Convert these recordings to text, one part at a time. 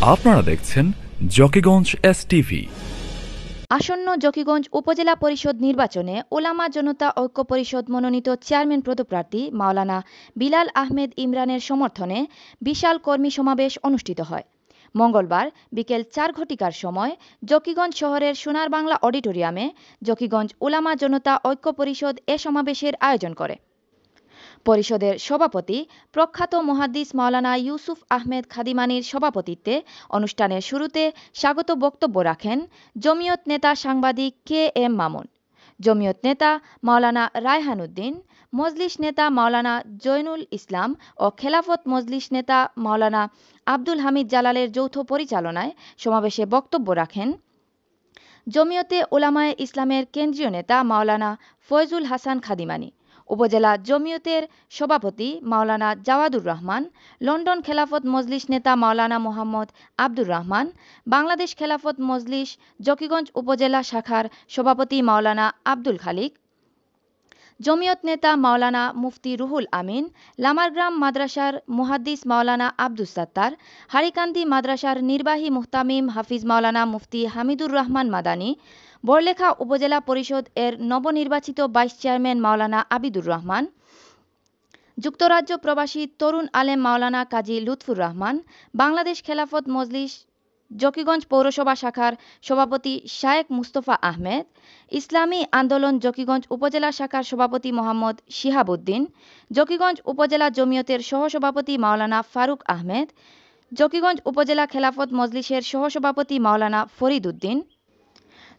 আপনারা দেখছেন জকিগঞ্জ এসটিভি। আসন্ন জকিগঞ্জ উপজেলা পরিষদ নির্বাচনে ওলামা জনতা ঐক্য পরিষদ মনোনীত চেয়ারম্যান পদপ্রার্থী মাওলানা বিলাল আহমেদ ইমরানের সমর্থনে বিশাল কর্মী সমাবেশ অনুষ্ঠিত হয়। মঙ্গলবার বিকেল ৪ ঘটিকার সময় জকিগঞ্জ শহরের সোনার বাংলা অডিটোরিয়ামে জকিগঞ্জ ওলামা জনতা ঐক্য পরিষদ এ সমাবেশের আয়োজন করে। পরিষদের সভাপতি প্রখ্যাত মুহাদ্দিস মাওলানা ইউসুফ আহমেদ খাদিমানির সভাপতিত্বে অনুষ্ঠানের শুরুতে স্বাগত বক্তব্য রাখেন জমিয়ত নেতা সাংবাদিক KM মামুন, জমিয়ত নেতা মাওলানা রায়হান উদ্দিন, মজলিস নেতা মাওলানা জয়নুল ইসলাম ও খেলাফত মজলিস নেতা মাওলানা আব্দুল হামিদ জালালের যৌথ পরিচালনায় সমাবেশে বক্তব্য রাখেন জমিয়তে উলামায়ে ইসলামের কেন্দ্রীয় নেতা মাওলানা ফয়জুল হাসান খাদিমানি, উপজেলা জমিয়তের সভাপতি মাওলানা জাওয়াদুর রহমান, লন্ডন খেলাফত মজলিস নেতা মাওলানা মোহাম্মদ আব্দুর রহমান, বাংলাদেশ খেলাফত মজলিস জকিগঞ্জ উপজেলা শাখার সভাপতি মাওলানা আব্দুল খালিক, জমিয়ত নেতা মাওলানা মুফতি রুহুল আমিন, লামারগ্রাম মাদ্রাসার মুহাদ্দিস মাওলানা আব্দুস সাত্তার, হারিকান্দি মাদ্রাসার নির্বাহী মুহতামিম হাফিজ মাওলানা মুফতি হামিদুর রহমান মাদানী, বড়লেখা উপজেলা পরিষদ এর নবনির্বাচিত ভাইস চেয়ারম্যান মাওলানা আবিদুর রহমান, যুক্তরাজ্য প্রবাসী তরুণ আলেম মাওলানা কাজী লুৎফুর রহমান, বাংলাদেশ খেলাফত মজলিস জকিগঞ্জ পৌরসভা শাখার সভাপতি শায়েখ মুস্তফা আহমেদ, ইসলামী আন্দোলন জকিগঞ্জ উপজেলা শাখার সভাপতি মোহাম্মদ শিহাবউদ্দিন, জকিগঞ্জ উপজেলা জমিয়তের সহসভাপতি মাওলানা ফারুক আহমেদ, জকিগঞ্জ উপজেলা খেলাফত মজলিসের সহসভাপতি মাওলানা ফরিদ উদ্দিন,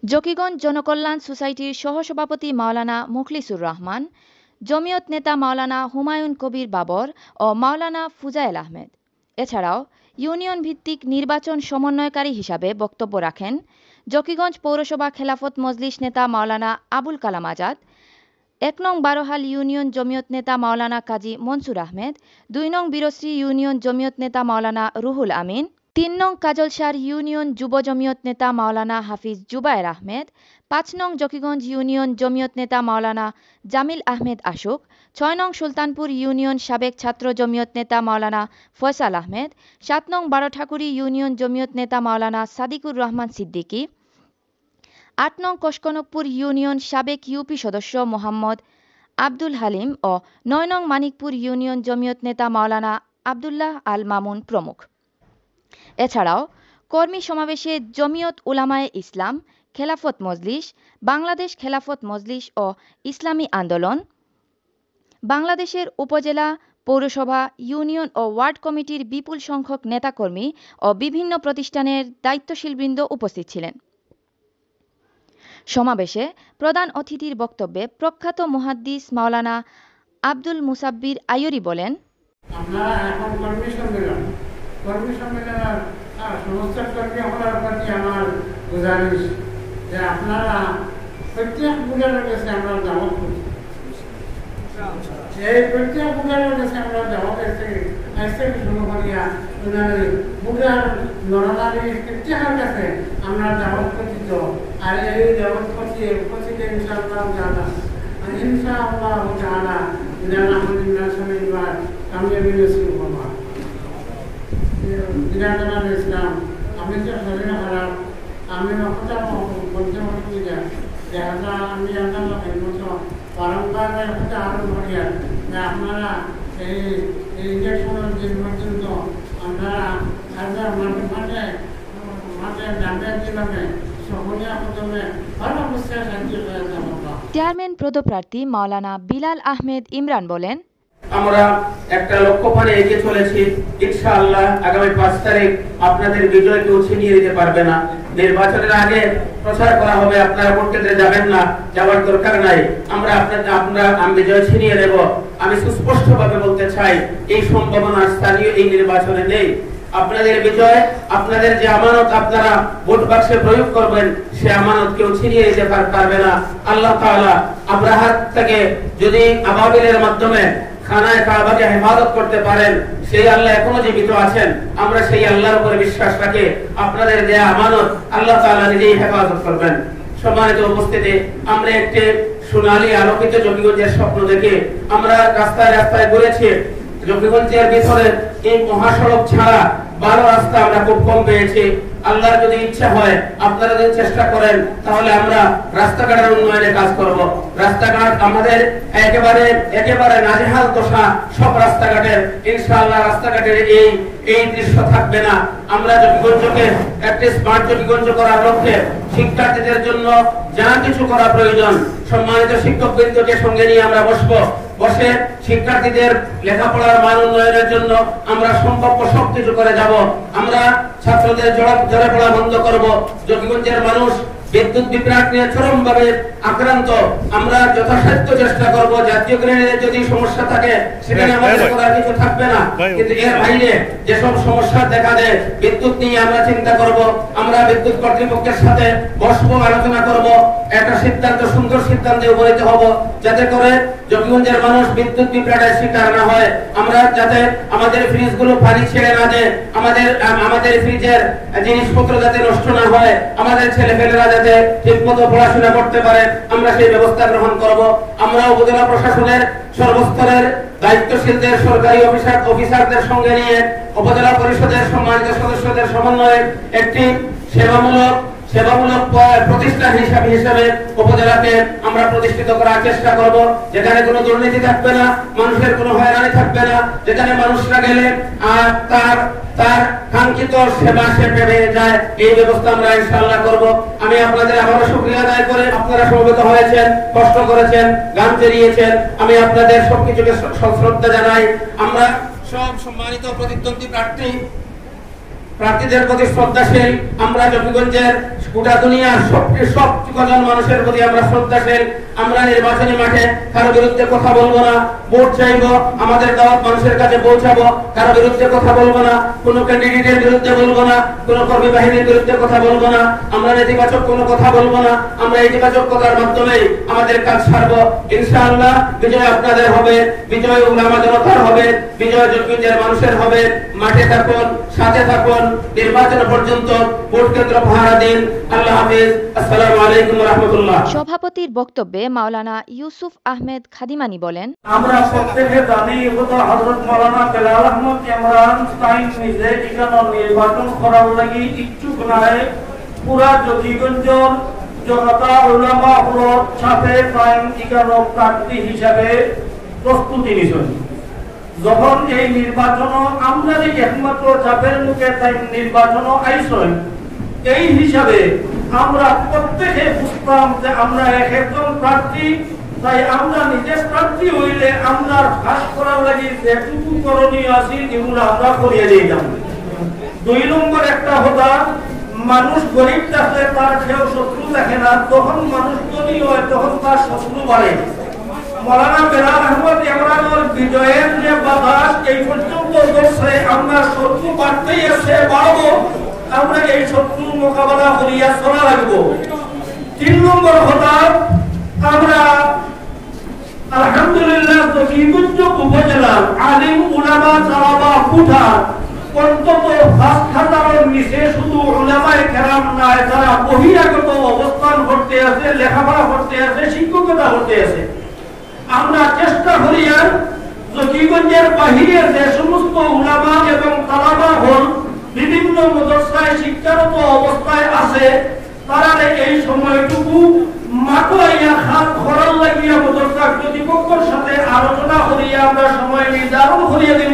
জকিগঞ্জ জনকল্যাণ সোসাইটির সহসভাপতি মাওলানা মুখলিসুর রহমান, জমিয়ত নেতা মাওলানা হুমায়ুন কবির বাবর ও মাওলানা ফুজায়েল আহমেদ। এছাড়াও ইউনিয়ন ভিত্তিক নির্বাচন সমন্বয়কারী হিসাবে বক্তব্য রাখেন জকিগঞ্জ পৌরসভা খেলাফত মজলিস নেতা মাওলানা আবুল কালাম আজাদ, ১ নং বারোহাল ইউনিয়ন জমিয়ত নেতা মাওলানা কাজী মনসুর আহমেদ, ২ নং বীরশ্রী ইউনিয়ন জমিয়ত নেতা মাওলানা রুহুল আমিন, ৩ নং কাজলসার ইউনিয়ন যুব জমিয়ত নেতা মাওলানা হাফিজ জুবায়ের আহমেদ, ৫ নং জকিগঞ্জ ইউনিয়ন জমিয়ত নেতা মাওলানা জামিল আহমেদ আশুক, ৬ নং সুলতানপুর ইউনিয়ন সাবেক ছাত্র জমিয়ত নেতা মাওলানা ফয়সাল আহমেদ, ৭ নং বারোঠাকুরি ইউনিয়ন জমিয়ত নেতা মাওলানা সাদিকুর রহমান সিদ্দিকী, ৮ নং কসকনকপুর ইউনিয়ন সাবেক ইউপি সদস্য মোহাম্মদ আব্দুল হালিম ও ৯ নং মানিকপুর ইউনিয়ন জমিয়ত নেতা মাওলানা আবদুল্লাহ আল মামুন প্রমুখ। এছাড়াও কর্মী সমাবেশে জমিয়ত উলামায়ে ইসলাম, খেলাফত মজলিস, বাংলাদেশ খেলাফত মজলিস ও ইসলামী আন্দোলন, বাংলাদেশের উপজেলা, পৌরসভা, ইউনিয়ন ও ওয়ার্ড কমিটির বিপুল সংখ্যক নেতাকর্মী ও বিভিন্ন প্রতিষ্ঠানের দায়িত্বশীলবৃন্দ উপস্থিত ছিলেন। সমাবেশে প্রধান অতিথির বক্তব্যে প্রখ্যাত মুহাদ্দিস মাওলানা আব্দুল মুসাব্বির আইয়ুরি বলেন, আপনারা এখন কর্মী সম্মেলনের সমস্ত কর্মী হওয়ার প্রতি আমার গুজারিশ যে আপনারা প্রত্যেক বুড়ার কাছে আমরা দাওয়াত করছি। এই প্রত্যেক বুড়ার কাছে আমরা দাওয়াত আসতে শুরু করিয়া বুড়ার নরনারী প্রত্যেকের কাছে আমরা দাওয়াত করছি। তো আর এই দাওয়াত করছি ইনশাআল্লাহ তাআলা বিনানা শনিবার কামিয়াবি নসিব হওয়া। ইসলাম আমি তো শরীর খারাপ, আমি কথা বলতে পারছি না, দেখা আমি আল্লাহ মতো বারংবার কথা আরো করিয়া যে আপনারা এই ইঞ্জেকশনের দিন পর্যন্ত আপনারা মাঠে ডাক্তার দিলামে সকলে প্রথমে ভালো অবস্থায় শান্তি হয়ে যাবো। চেয়ারম্যান পদপ্রার্থী মাওলানা বিলাল আহমেদ ইমরান বলেন, আমরা একটা লক্ষ্য পানে এগিয়ে চলেছি। ইনশাআল্লাহ আগামী 5 তারিখ আপনাদের বিজয় কেউ ছিনিয়ে দিতে পারবে না। নির্বাচনের আগে প্রচার করা হবে, আপনারা ভোট কেন্দ্রে যাবেন না, যাওয়ার দরকার নাই, আমি বিজয় ছিনিয়ে নেব। আমি সুস্পষ্টভাবে বলতে চাই এই সম্ভাবনা স্থানীয় এই নির্বাচনে নেই। আপনাদের বিজয়, আপনাদের যে আমানত আপনারা ভোট বাক্সে প্রয়োগ করবেন, সে আমানত কেউ ছিনিয়ে নিতে পারবে না। আল্লাহ তাআলা আব্রাহাত থেকে যদি আবাবিলের মাধ্যমে খানায় কাবাকে হেফাজত করতে পারেন, সেই আল্লাহ এখনো জীবিত আছেন। আমরা সেই আল্লাহর উপরে বিশ্বাস রাখি আপনাদের দেয়া আমানত আল্লাহ তাআলা নিজেই হেফাজত করবেন। সম্মানিত উপস্থিতি, আমরা একটি সোনালী আলোকিত জকিগঞ্জের স্বপ্ন দেখে আমরা রাস্তায় রাস্তায় ঘুরেছি। জকিগঞ্জের ভিতরে এই মহাসড়ক ছাড়া ভালো রাস্তা আমরা খুব কম পেয়েছি। আল্লাহর যদি ইচ্ছা হয়, আপনারা যদি চেষ্টা করেন, তাহলে আমরা রাস্তাঘাটের উন্নয়নে কাজ করব। রাস্তাঘাট আমাদের একেবারে নাজেহাল দশা, সব রাস্তাঘাটের ইনশাআল্লাহ রাস্তাঘাটের এই দৃশ্য থাকবে না। আমরা জকিগঞ্জকে একটি স্মার্ট জকিগঞ্জ করার লক্ষ্যে শিক্ষার্থীদের জন্য যা কিছু করা প্রয়োজন, সম্মানিত শিক্ষকবৃন্দকে সঙ্গে নিয়ে আমরা বসে শিক্ষার্থীদের লেখাপড়ার মান উন্নয়নের জন্য আমরা সম্ভাব্য সবকিছু করে যাব। আমরা ছাত্রদের জড়ে পড়া বন্ধ করব। জকিগঞ্জের মানুষ বিদ্যুৎ বিভ্রাট নিয়ে চরমভাবে আক্রান্ত। আমরা যথাসাধ্য চেষ্টা করব, জাতীয় গ্রেডের যদি সমস্যা থাকে সেখানে আমাদের করার কিছু থাকবে না, কিন্তু এর বাইরে যেসব সমস্যা দেখা দেয় বিদ্যুৎ নিয়ে আমরা চিন্তা করব। আমরা বিদ্যুৎ কর্তৃপক্ষের সাথে বসবো, আলোচনা করব, একটা সুন্দর সিদ্ধান্তে উপনীত হব, যাতে করে জকিগঞ্জের মানুষ বিদ্যুৎ বিভ্রাটের শিকার না হয়। আমরা যাতে আমাদের ফ্রিজগুলো পানি ছেড়ে না দেয়, আমাদের ফ্রিজের জিনিসপত্র যাতে নষ্ট না হয়, আমাদের ছেলেপেলেরা যাতে ঠিকমতো পড়াশোনা করতে পারে, আমরা সেই ব্যবস্থা গ্রহণ করব। আমরা উপজেলা প্রশাসনের সর্বস্তরের দায়িত্বশীলদের, সরকারি অফিসারদের সঙ্গে নিয়ে উপজেলা পরিষদের সম্মানিত সদস্যদের সমন্বয়ে একটি সেবামূলক প্রতিষ্ঠান হিসেবে উপজেলাকে আমরা প্রতিষ্ঠিত করার চেষ্টা করব, যেখানে কোনো দুর্নীতি থাকবে না, মানুষের কোনো হয়রানি থাকবে না, যেখানে মানুষরা গেলে তার কাঙ্ক্ষিত সেবা সে পেয়ে যায়, এই ব্যবস্থা আমরা ইনশাআল্লাহ করব। আমি আপনাদের আবারও শুকরিয়া আদায় করে, আপনারা সমবেত হয়েছেন, কষ্ট করেছেন, গান চালিয়েছেন, আমি আপনাদের সবকিছুকে শ্রদ্ধা জানাই। আমরা সব সম্মানিত প্রতিদ্বন্দ্বী প্রার্থীদের প্রতি শ্রদ্ধাশীল। আমরা জকিগঞ্জের গোটা দুনিয়ার সব কজন মানুষের প্রতি আমরা শ্রদ্ধাশীল। আমরা নির্বাচনী মাঠে কারো বিরুদ্ধে কথা বলবো না, ভোট চাইবো, আমাদের দাওয়াত মানুষের কাছে পৌঁছাবো, কারো বিরুদ্ধে কথা বলবো না, কোনো ক্যান্ডিডেটের বিরুদ্ধে বলবো না, কোনো কর্মী বাহিনীর বিরুদ্ধে কথা বলবো না, আমরা নেতিবাচক কোনো কথা বলবো না, আমরা ইতিবাচক কথার মাধ্যমে আমাদের কাজ সারবো। ইনশাআল্লাহ বিজয় আপনাদের হবে, বিজয় উলামা জনতার হবে, বিজয় জকিগঞ্জের মানুষের হবে। মাঠে থাকুন, সাথে থাকুন, নির্বাচন পর্যন্ত ভোট কেন্দ্র পাহারা দিন। আল্লাহ হাফেজ। আসসালামু আলাইকুম ওয়া রাহমাতুল্লাহ। সভাপতির বক্তব্যে মাওলানা ইউসুফ আহমেদ খাদিমানি বলেন, আমরা প্রত্যেকে জানি হযরত মাওলানা বেলাল আহমদ ইমরান সাইন নিজে এখানে নির্বাচন করার লাগি ইচ্ছুক নয়। পুরা জকিগঞ্জের জনতা উলামা হলর সাথে সাইন এখানে প্রার্থী হিসাবে প্রস্তুতি নিছেন। যখন এই নির্বাচন আমরা যে একমাত্র চাপের মুখে তাই নির্বাচন আইসন, এই হিসাবে আমরা প্রত্যেকে বুঝতাম যে আমরা একজন প্রার্থী, তাই আমরা নিজে প্রার্থী হইলে আমরা কাজ করার লাগি যেটুকু করণীয় আছে এগুলো আমরা করিয়ে দিতাম। 2 নম্বর একটা হতা, মানুষ গরিব থাকলে তার কেউ শত্রু দেখে না, তখন মানুষ ধনী হয় তখন তার শত্রু বাড়ে। মাওলানা বেলাল আহমদ ইমরানের বিজয়ের যে বাতাস এই পর্যন্ত দর্শে আমরা শত্রু বাড়তেই আছে, বাড়বো, আমরা এই শত্রুর মোকাবেলা করিয়া চলা লাগবো। 3 নম্বর হতা, আমরা আলহামদুলিল্লাহ জকিগঞ্জ উপজেলার আলিম উলামা তালাবা কুঠা অন্তত 5,000-এর নিচে শুধু উলামায়ে কেরাম নাই, যারা বহিরাগত অবস্থান করতে আছে, লেখাপড়া করতে আছে, শিক্ষকতা করতে আছে। আমরা চেষ্টা করিয়া জকিগঞ্জের বাহিরে যে সমস্ত উলামা এবং তালাবা হল বিভিন্ন মাদ্রাসায় শিক্ষারত অবস্থায় আছে, তারা এই সময়টুকু মাতোয়াইয়া খাত খরচ লাগিয়া মাদ্রাসা কর্তৃপক্ষের সাথে আলোচনা করিয়া আমরা সময় নির্ধারণ করিয়া দিব।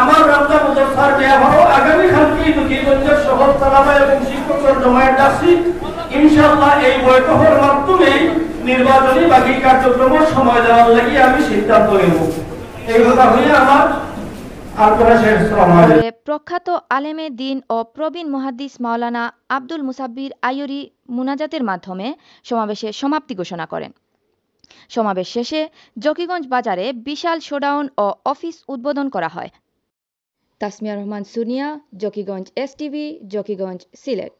আমার রামদা মাদ্রাসার ব্যবহারও আগামীকালকেই জকিগঞ্জের শহর তালাবা এবং শিক্ষকের জমায়েত ডাকছি। ইনশাআল্লাহ এই বৈঠকের মাধ্যমে নির্বাচনী বাকি কার্যক্রমের সময় দেওয়ার লাগি আমি সিদ্ধান্ত নেব। এই কথা হইয়া আমার প্রখ্যাত আলেমে দ্বীন ও প্রবীণ মুহাদ্দিস মাওলানা আব্দুল মুসাব্বির আইয়ুরি মুনাজাতের মাধ্যমে সমাবেশের সমাপ্তি ঘোষণা করেন। সমাবেশ শেষে জকিগঞ্জ বাজারে বিশাল শোডাউন ও অফিস উদ্বোধন করা হয়। তাসমিয়া রহমান সুনিয়া, জকিগঞ্জ STV, জকিগঞ্জ, সিলেট।